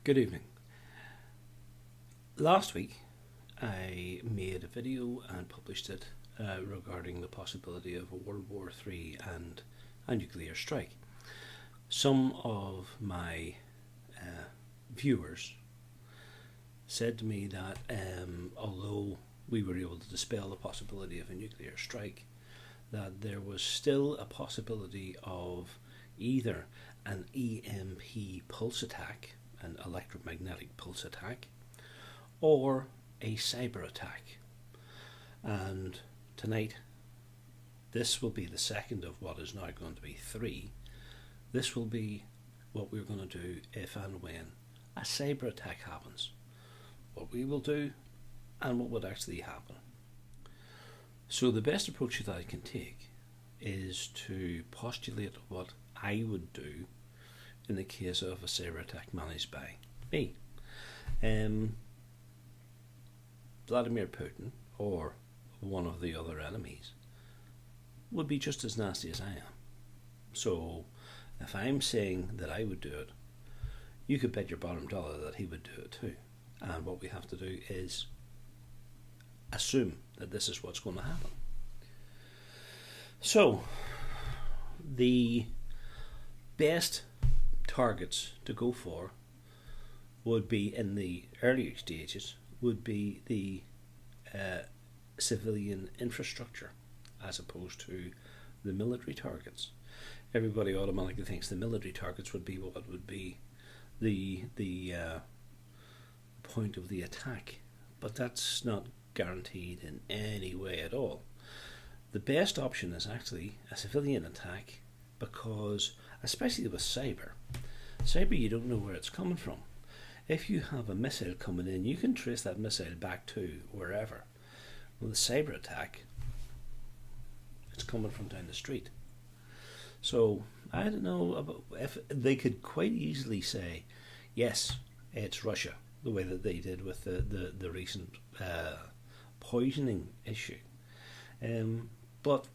Good evening. Last week I made a video and published it regarding the possibility of a World War III and a nuclear strike. Some of my viewers said to me that although we were able to dispel the possibility of a nuclear strike, that there was still a possibility of either an EMP pulse attack, an electromagnetic pulse attack, or a cyber attack. And tonight, this will be the second of what is now going to be three. This will be what we're going to do if and when a cyber attack happens. What we will do and what would actually happen. So the best approach that I can take is to postulate what I would do in the case of a cyber attack managed by me. Vladimir Putin or one of the other enemies would be just as nasty as I am. So if I'm saying that I would do it, you could bet your bottom dollar that he would do it too. And what we have to do is assume that this is what's going to happen. So the best targets to go for would be, in the earlier stages, would be the civilian infrastructure as opposed to the military targets. Everybody automatically thinks the military targets would be what would be the point of the attack, but that's not guaranteed in any way at all. The best option is actually a civilian attack, because especially with cyber, you don't know where it's coming from. If you have a missile coming in, you can trace that missile back to wherever. With a cyber attack, it's coming from down the street. So I don't know about if they could quite easily say, yes, it's Russia, the way that they did with the recent poisoning issue. But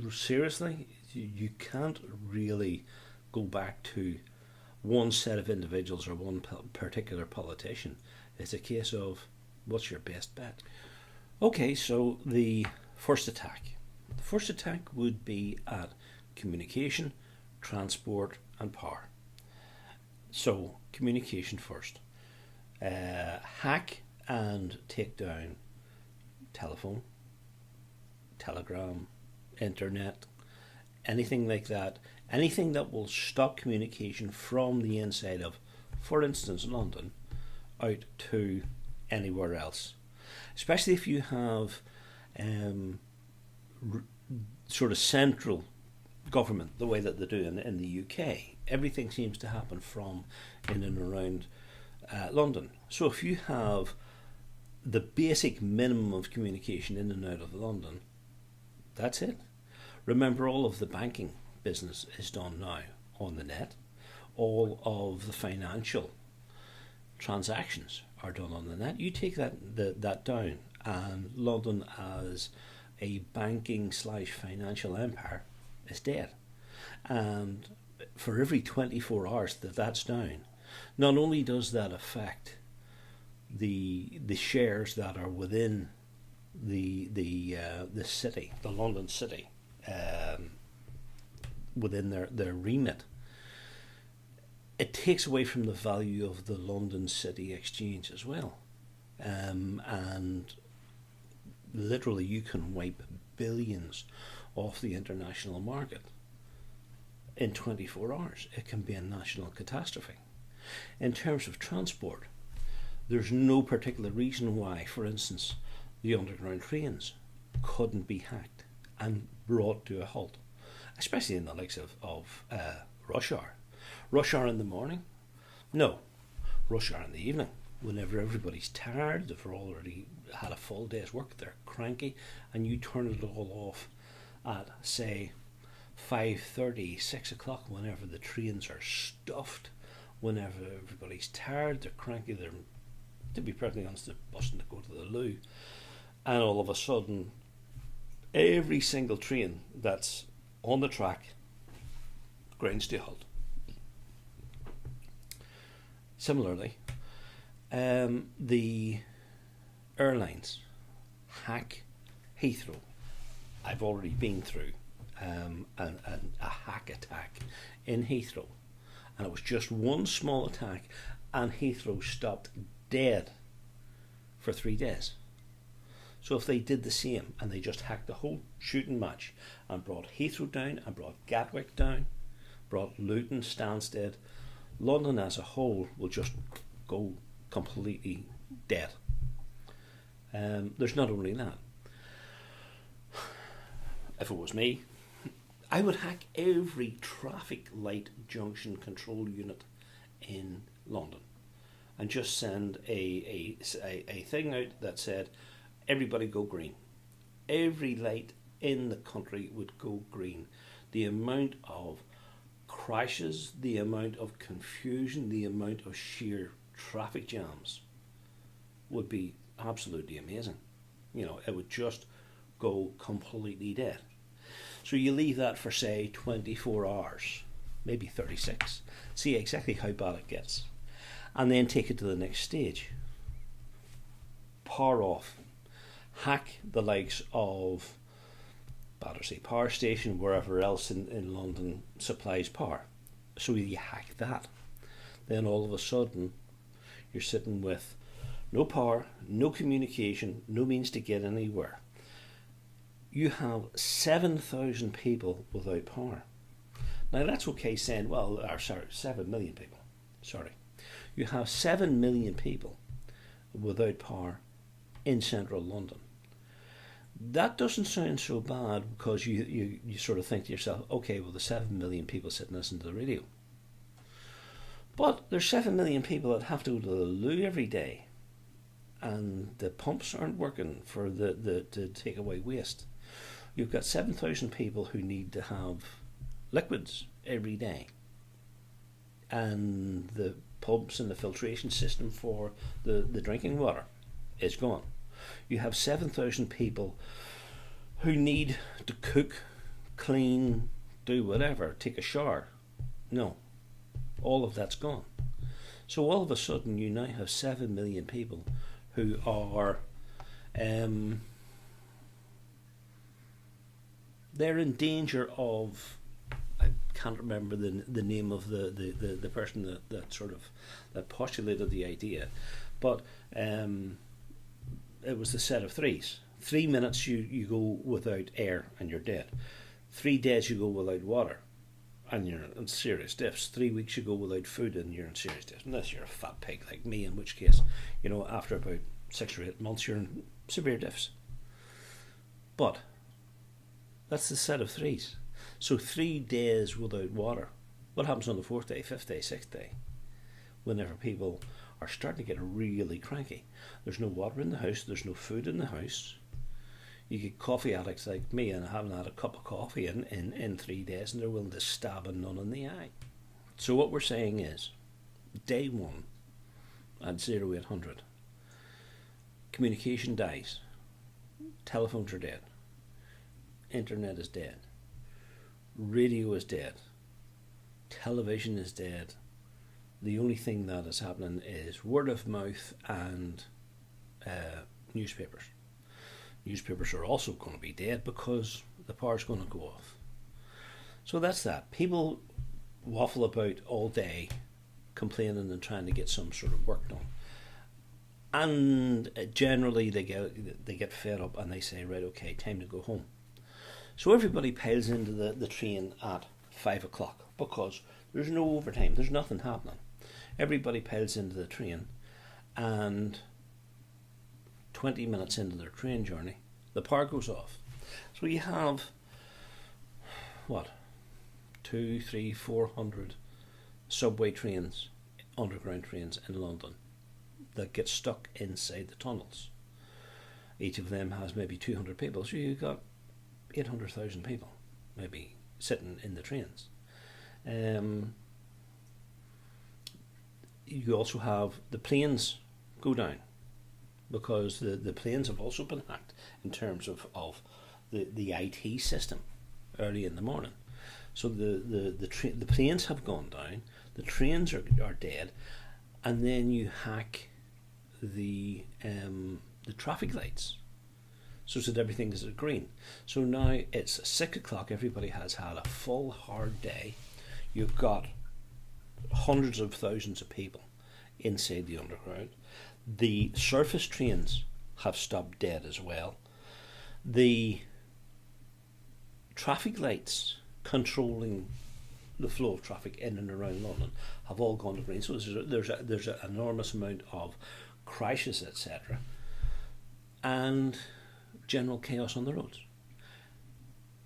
seriously, you can't really go back to one set of individuals or one particular politician. It's a case of what's your best bet. Okay, so the first attack. The first attack would be at communication, transport and power. So communication first. Hack and take down telephone, telegram, internet, anything like that, anything that will stop communication from the inside of, for instance, London, out to anywhere else. Especially if you have sort of central government, the way that they do in the UK. Everything seems to happen from in and around London. So if you have the basic minimum of communication in and out of London, that's it. Remember, all of the banking business is done now on the net. All of the financial transactions are done on the net. You take that down, and London as a banking / financial empire is dead. And for every 24 hours that's down, not only does that affect the shares that are within the city, the London city, within their remit, it takes away from the value of the London City Exchange as well. And literally you can wipe billions off the international market in 24 hours. It can be a national catastrophe. In terms of transport, there's no particular reason why, for instance, the underground trains couldn't be hacked and brought to a halt, especially in the likes of rush hour. Rush hour in the morning? No. Rush hour in the evening, whenever everybody's tired, they've already had a full day's work, they're cranky, and you turn it all off at, say, 5:30, 6 o'clock, whenever the trains are stuffed, whenever everybody's tired, they're cranky, they're, to be perfectly honest, they're busting to go to the loo, and all of a sudden every single train that's on the track grinds to a halt. Similarly, the airlines hack Heathrow. I've already been through a hack attack in Heathrow, and it was just one small attack, and Heathrow stopped dead for 3 days. So if they did the same and they just hacked the whole shooting match and brought Heathrow down and brought Gatwick down, brought Luton, Stansted, London as a whole will just go completely dead. There's not only that. If it was me, I would hack every traffic light junction control unit in London and just send a thing out that said, everybody go green. Every light in the country would go green. The amount of crashes, the amount of confusion, the amount of sheer traffic jams would be absolutely amazing. You know, it would just go completely dead. So you leave that for, say, 24 hours, maybe 36. See exactly how bad it gets. And then take it to the next stage. Power off. Hack the likes of Battersea Power Station, wherever else in London supplies power. So you hack that. Then all of a sudden, you're sitting with no power, no communication, no means to get anywhere. You have 7,000 people without power. Now that's okay saying, 7 million people. Sorry. You have 7 million people without power in central London. That doesn't sound so bad because you sort of think to yourself, okay, well, the 7 million people sitting listening to the radio. But there's 7 million people that have to go to the loo every day, and the pumps aren't working for to take away waste. You've got 7,000 people who need to have liquids every day, and the pumps and the filtration system for the drinking water is gone. You have 7,000 people who need to cook, clean, do whatever, take a shower. No, all of that's gone. So all of a sudden you now have 7 million people who are they're in danger of, I can't remember the name of the person that postulated the idea, but it was the set of threes. 3 minutes you go without air and you're dead. 3 days you go without water and you're in serious diffs. 3 weeks you go without food and you're in serious diffs. Unless you're a fat pig like me, in which case, after about 6 or 8 months you're in severe diffs. But that's the set of threes. So 3 days without water. What happens on the 4th day, 5th day, 6th day? Whenever people are starting to get really cranky. There's no water in the house, there's no food in the house. You get coffee addicts like me and haven't had a cup of coffee in 3 days, and they're willing to stab a nun in the eye. So what we're saying is, day one at 0800, communication dies, telephones are dead, internet is dead, radio is dead, television is dead. The only thing that is happening is word of mouth and newspapers. Newspapers are also going to be dead because the power's going to go off. So that's that. People waffle about all day complaining and trying to get some sort of work done. And generally they get fed up and they say, right, okay, time to go home. So everybody piles into the train at 5 o'clock because there's no overtime, there's nothing happening. Everybody piles into the train, and 20 minutes into their train journey, the power goes off. So you have, 200, 300, 400 subway trains, underground trains in London that get stuck inside the tunnels. Each of them has maybe 200 people, so you've got 800,000 people maybe sitting in the trains. You also have the planes go down because the planes have also been hacked in terms of the IT system early in the morning. So the planes have gone down, the trains are dead, and then you hack the traffic lights so that everything is green. So now it's 6 o'clock, everybody has had a full hard day. You've got hundreds of thousands of people inside the underground. The surface trains have stopped dead as well. The traffic lights controlling the flow of traffic in and around London have all gone to green. So there's an enormous amount of crashes, etc., and general chaos on the roads.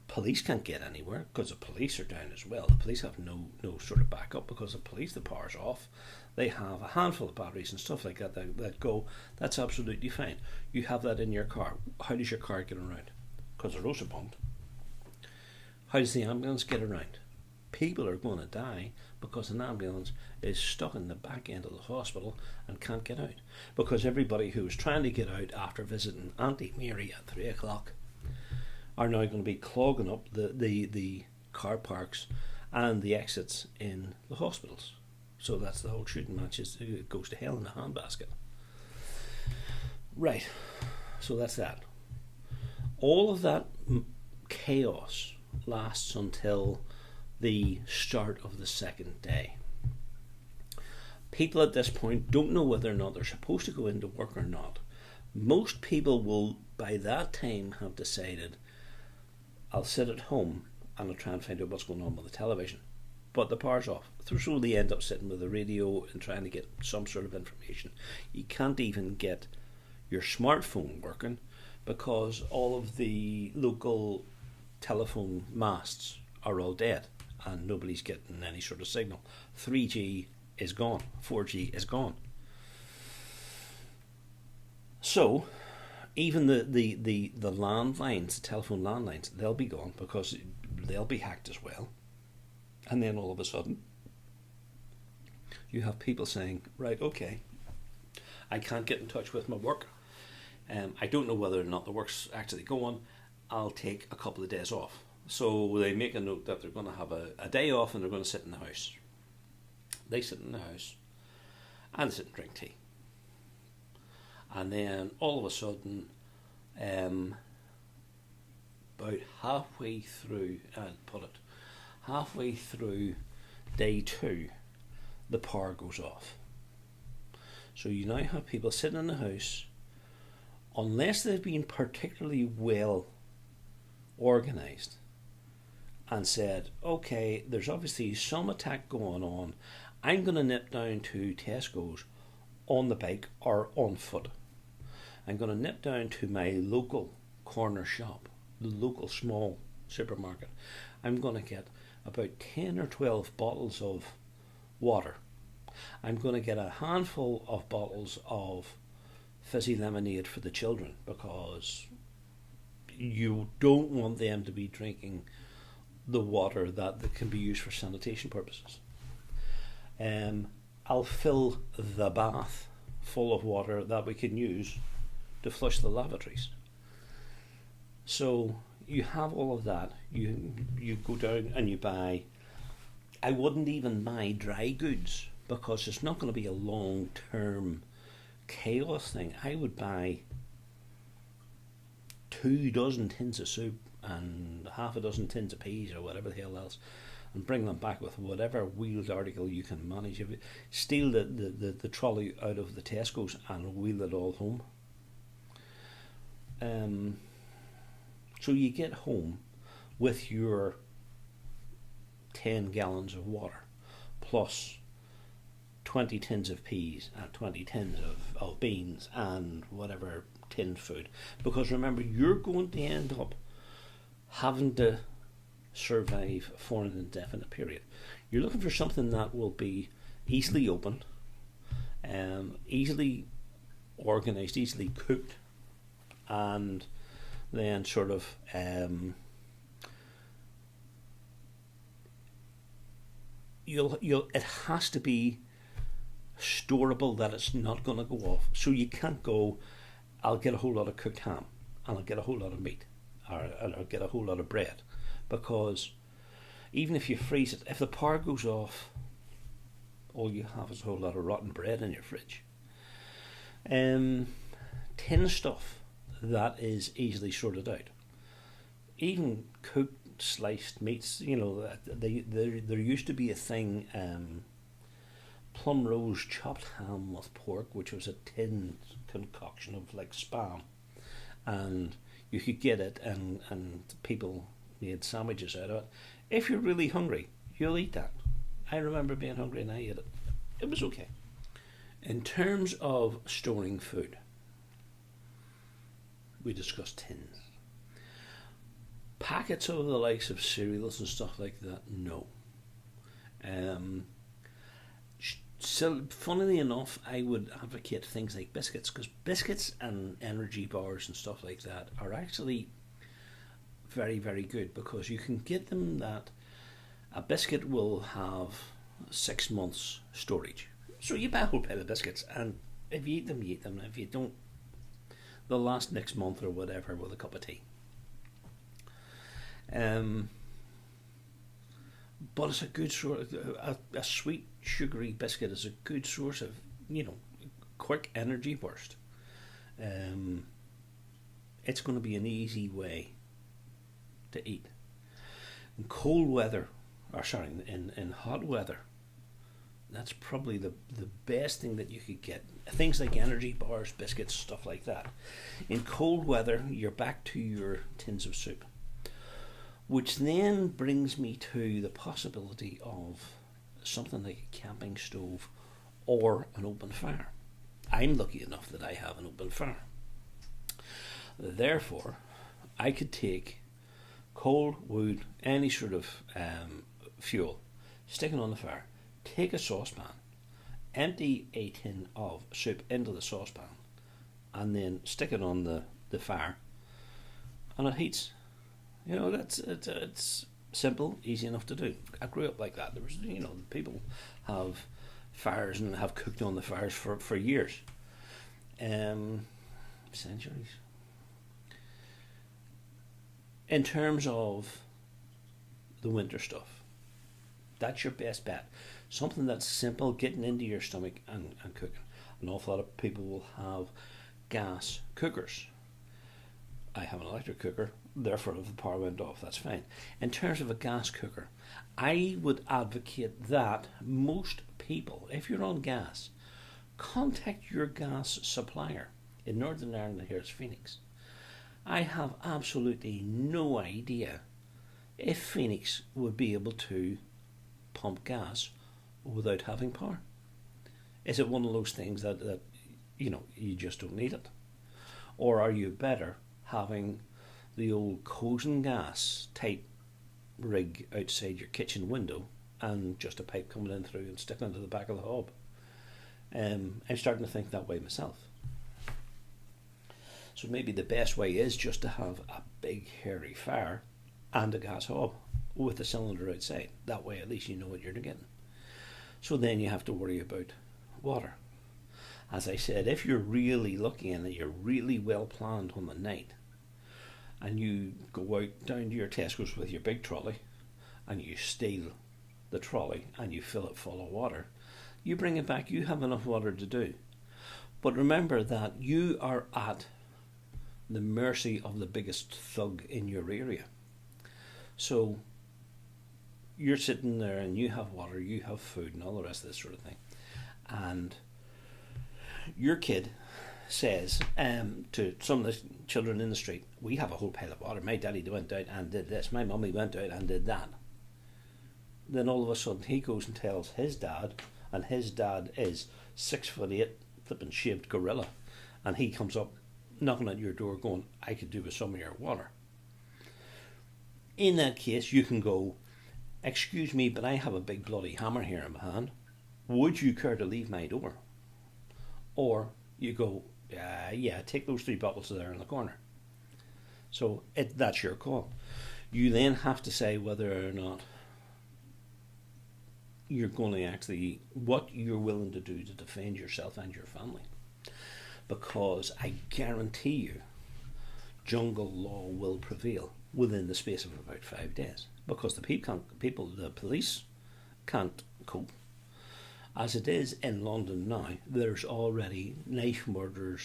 Police can't get anywhere because the police are down as well. The police have no sort of backup because the police, the power's off. They have a handful of batteries and stuff like that go. That's absolutely fine. You have that in your car. How does your car get around? Because the roads are bumped. How does the ambulance get around? People are going to die because an ambulance is stuck in the back end of the hospital and can't get out. Because everybody who was trying to get out after visiting Auntie Mary at 3 o'clock are now going to be clogging up the car parks and the exits in the hospitals. So that's the whole shooting match. It goes to hell in a handbasket. Right. So that's that. All of that chaos lasts until the start of the second day. People at this point don't know whether or not they're supposed to go into work or not. Most people will, by that time, have decided, I'll sit at home and I'll try and find out what's going on with the television. But the power's off. So they end up sitting with the radio and trying to get some sort of information. You can't even get your smartphone working because all of the local telephone masts are all dead and nobody's getting any sort of signal. 3G is gone. 4G is gone. So even the landlines, the telephone landlines, they'll be gone because they'll be hacked as well. And then all of a sudden you have people saying, right, okay, I can't get in touch with my work. I don't know whether or not the work's actually going. I'll take a couple of days off. So they make a note that they're going to have a day off and they're going to sit in the house. They sit in the house and sit and drink tea. And then all of a sudden, about halfway through day 2, the power goes off. So you now have people sitting in the house, unless they've been particularly well organised and said, okay, there's obviously some attack going on, I'm going to nip down to Tesco's on the bike or on foot. I'm going to nip down to my local corner shop, the local small supermarket. I'm going to get about 10 or 12 bottles of water. I'm going to get a handful of bottles of fizzy lemonade for the children because you don't want them to be drinking the water that can be used for sanitation purposes. I'll fill the bath full of water that we can use to flush the lavatories. So you have all of that. You go down and you buy. I wouldn't even buy dry goods because it's not going to be a long-term chaos thing. I would buy 24 tins of soup and half a dozen tins of peas or whatever the hell else, and bring them back with whatever wheeled article you can manage. Steal the trolley out of the Tesco's and wheel it all home. So you get home with your 10 gallons of water plus 20 tins of peas and 20 tins of beans and whatever tinned food. Because remember, you're going to end up having to survive for an indefinite period. You're looking for something that will be easily opened, easily organised, easily cooked, and then sort of it has to be storable, that it's not going to go off. So you can't go, I'll get a whole lot of cooked ham and I'll get a whole lot of meat or I'll get a whole lot of bread, because even if you freeze it, if the power goes off all you have is a whole lot of rotten bread in your fridge. Tin stuff that is easily sorted out. Even cooked, sliced meats, there used to be a thing, Plumrose chopped ham with pork, which was a tin concoction of like spam, and you could get it, and people made sandwiches out of it. If you're really hungry, you'll eat that. I remember being hungry and I ate it. It was okay. In terms of storing food, we discussed tins. Packets of the likes of cereals and stuff like that, no. So, funnily enough, I would advocate things like biscuits, because biscuits and energy bars and stuff like that are actually very, very good, because you can get them that a biscuit will have 6 months storage. So you buy a whole pile of biscuits, and if you eat them, you eat them. If you don't, they'll last next month or whatever with a cup of tea. But it's a good source. A sweet, sugary biscuit is a good source of, quick energy burst. It's going to be an easy way to eat. In cold weather, in hot weather, that's probably the best thing that you could get. Things like energy bars, biscuits, stuff like that. In cold weather, you're back to your tins of soup, which then brings me to the possibility of something like a camping stove or an open fire. I'm lucky enough that I have an open fire. Therefore, I could take coal, wood, any sort of fuel, stick it on the fire, take a saucepan, empty a tin of soup into the saucepan, and then stick it on the fire, and it heats. It's simple, easy enough to do. I grew up like that. There was, people have fires and have cooked on the fires for years, centuries. In terms of the winter stuff, that's your best bet. Something that's simple, getting into your stomach and cooking. An awful lot of people will have gas cookers. I have an electric cooker, therefore if the power went off, that's fine. In terms of a gas cooker, I would advocate that most people, if you're on gas, contact your gas supplier. In Northern Ireland, here's Phoenix. I have absolutely no idea if Phoenix would be able to pump gas without having power. Is it one of those things that you just don't need it? Or are you better having the old Cozen gas type rig outside your kitchen window and just a pipe coming in through and sticking into the back of the hob? I'm starting to think that way myself. So maybe the best way is just to have a big hairy fire and a gas hob with a cylinder outside. That way at least you know what you're getting. So then you have to worry about water. As I said, if you're really lucky and you're really well planned on the night, and you go out down to your Tesco's with your big trolley, and you steal the trolley and you fill it full of water, you bring it back, you have enough water to do. But remember that you are at the mercy of the biggest thug in your area. So you're sitting there and you have water, you have food and all the rest of this sort of thing. And your kid says to some of the children in the street, we have a whole pile of water, my daddy went out and did this, my mummy went out and did that. Then all of a sudden he goes and tells his dad, and his dad is 6'8", flipping shaved gorilla, and he comes up knocking at your door going, I could do with some of your water. In that case you can go, excuse me, but I have a big bloody hammer here in my hand, would you care to leave my door? Or you go, yeah, take those 3 bottles there in the corner. So that's your call. You then have to say whether or not you're going to actually, what you're willing to do to defend yourself and your family. Because I guarantee you, jungle law will prevail within the space of about 5 days. Because the police can't cope, As it is in London now, there's already knife murders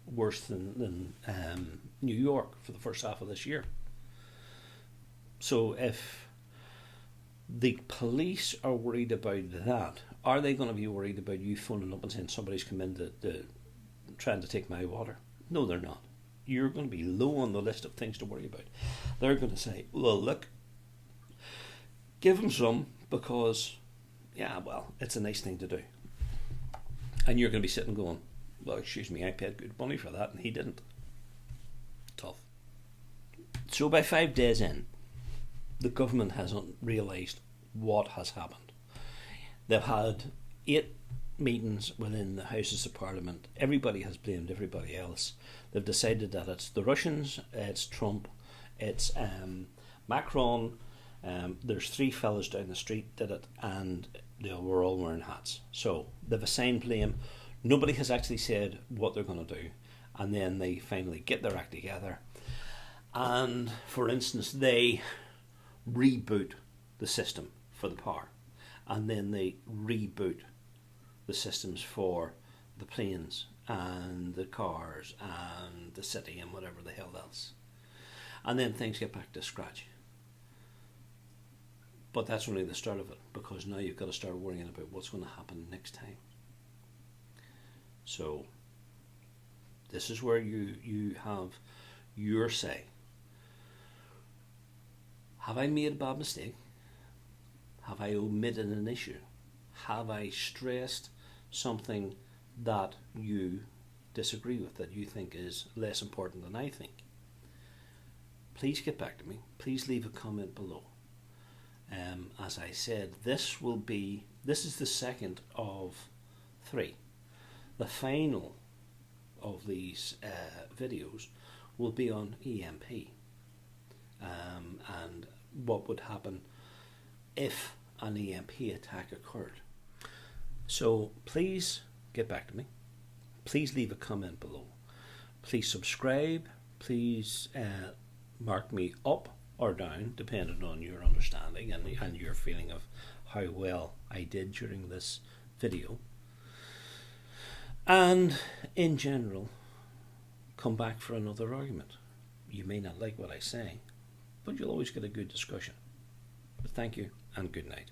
worse than New York for the first half of this year. So if the police are worried about that, are they going to be worried about you phoning up and saying somebody's come in to trying to take my water? No, they're not. You're going to be low on the list of things to worry about. They're going to say, well, look, give them some because, yeah, well, it's a nice thing to do. And you're going to be sitting going, well, excuse me, I paid good money for that and he didn't. Tough. So by 5 days in, the government hasn't realised what has happened. They've had 8 meetings within the Houses of Parliament. Everybody has blamed everybody else. They've decided that it's the Russians, it's Trump, it's Macron. There's 3 fellas down the street did it, and they were all wearing hats. So they've assigned blame. Nobody has actually said what they're going to do, and then they finally get their act together. And for instance, they reboot the system for the power, and then they reboot the systems for the planes and the cars and the city and whatever the hell else, and then things get back to scratch. But that's only the start of it, because now you've got to start worrying about what's going to happen next time. So this is where you have your say. Have I made a bad mistake? Have I omitted an issue? Have I stressed something that you disagree with, that you think is less important than I think? Please get back to me. Please leave a comment below. As I said, this is the second of 3. The final of these videos will be on EMP. And what would happen if an EMP attack occurred. So please get back to me. Please leave a comment below. Please subscribe. Please mark me up or down, depending on your understanding and your feeling of how well I did during this video. And in general, come back for another argument. You may not like what I say, but you'll always get a good discussion. But thank you and good night.